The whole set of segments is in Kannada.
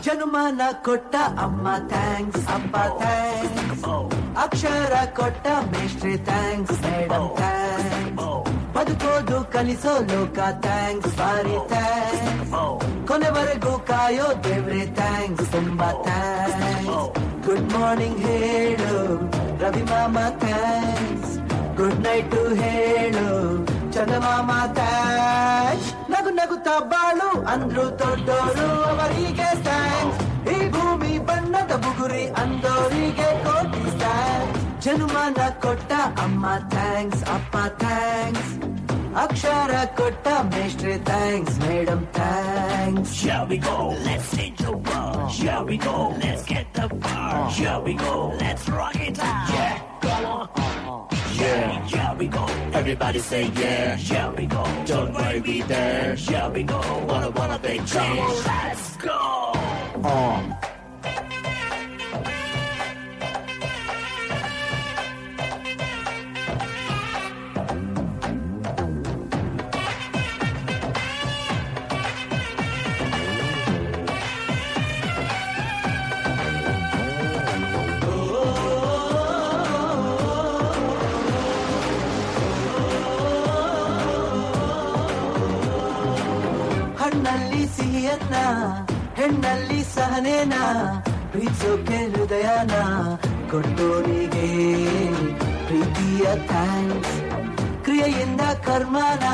ಜನುಮಾನ ಕೊಟ್ಟ ಅಮ್ಮ ಥ್ಯಾಂಕ್ಸ್, ಅಪ್ಪ ಥ್ಯಾಂಕ್ಸ್, ಅಕ್ಷರ ಕೊಟ್ಟ ಮೇಷ್ಟ್ರಿ ಥ್ಯಾಂಕ್ಸ್, ಮೇಡಮ್ ಥ್ಯಾಂಕ್ಸ್, ಬದುಕೋದು ಕಲಿಸೋ ಲೋಕ ಥ್ಯಾಂಕ್ಸ್, ಬಾರಿ ಥ್ಯಾಂಕ್ಸ್, ಕೊನೆವರೆಗೂ ಕಾಯೋ ದೇವ್ರೆ ಥ್ಯಾಂಕ್ಸ್, ತುಂಬಾ ಥ್ಯಾಂಕ್ಸ್. ಗುಡ್ ಮಾರ್ನಿಂಗ್ ಹೇಳು ರವಿ ಮಾಮ ಥ್ಯಾಂಕ್ಸ್, ಗುಡ್ ನೈಟ್ ಹೇಳು ಚಂದಮಾಮ ಥ್ಯಾಂಕ್ಸ್. ನಗು ನಗುತ್ತಾ ಬಾಳು ಅಂದ್ರು ದೊಡ್ಡೋರು ಅವರಿಗೆ ಥ್ಯಾಂಕ್ಸ್, ಈ ಭೂಮಿ ಬಣ್ಣದ ಬುಗುರಿ ಅಂದೋರಿಗೆ ಕೋಟಿ ಥ್ಯಾಂಕ್ಸ್. ಜನುಮಾನ ಕೊಟ್ಟ ಅಮ್ಮ ಥ್ಯಾಂಕ್ಸ್, ಅಪ್ಪ ಥ್ಯಾಂಕ್ಸ್, ಅಕ್ಷರ ಕೊಟ್ಟ ಮೇಷ್ಟ್ರೆ thanks, madam thanks. Here we go, let's change the world. Here we go, let's get the bar. Here we go, let's rock it out. Yeah, go on. Yeah, here we go. Everybody say yeah. Here we go. Don't worry, be there. Here we go. Wanna big change. Let's go. ಹಣ್ಣಲ್ಲಿ ಸಿಹಿಯನ್ನ ಹೆಣ್ಣಲ್ಲಿ ಸಹನೇನ ಪ್ರೀತಿಸೋಕೆ ಹೃದಯನ ಕೊಟ್ಟೋರಿಗೆ ಪ್ರೀತಿಯ ಥ್ಯಾಂಕ್ಸ್. ಕ್ರಿಯೆಯಿಂದ ಕರ್ಮನ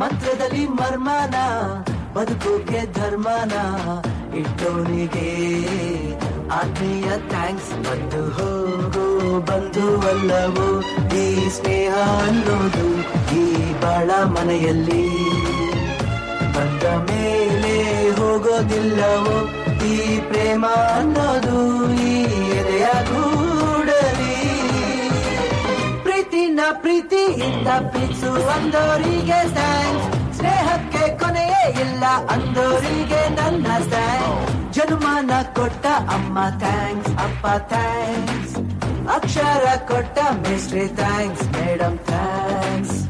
ಮಂತ್ರದಲ್ಲಿ ಮರ್ಮನ ಬದುಕೋಕೆ ಧರ್ಮನ ಇಟ್ಟೋರಿಗೆ ಆತ್ಮೀಯ ಥ್ಯಾಂಕ್ಸ್. ಬಂದು ಹೋಗೋ ಬಂಧು ಅಲ್ಲವೋ ಈ ಸ್ನೇಹ ಅನ್ನೋದು, ಈ ಬಾಳ ಮನೆಯಲ್ಲಿ ಬಂದ ಮೇಲೆ ಹೋಗೋದಿಲ್ಲವೋ ಈ ಪ್ರೇಮ ಅನ್ನೋದು, ಈ ಎದೆಯ ಗೂಡಲಿ. ಪ್ರೀತಿನ ಪ್ರೀತಿಯಿಂದ ಪ್ರೀತಿಸು ಅಂದೋರಿಗೆ ಥ್ಯಾಂಕ್ಸ್, ಸ್ನೇಹಕ್ಕೆ ಕೊನೆಯೇ ಇಲ್ಲ ಅಂದೋರಿಗೆ ನನ್ನ ಥ್ಯಾಂಕ್ಸ್. ಜನುಮಾನ ಕೊಟ್ಟ ಅಮ್ಮ ಥ್ಯಾಂಕ್ಸ್, ಅಪ್ಪ ಥ್ಯಾಂಕ್ಸ್, ಅಕ್ಷರ ಕೊಟ್ಟ ಮೇಷ್ಟ್ರೆ ಥ್ಯಾಂಕ್ಸ್, ಮೇಡಮ್ ಥ್ಯಾಂಕ್ಸ್.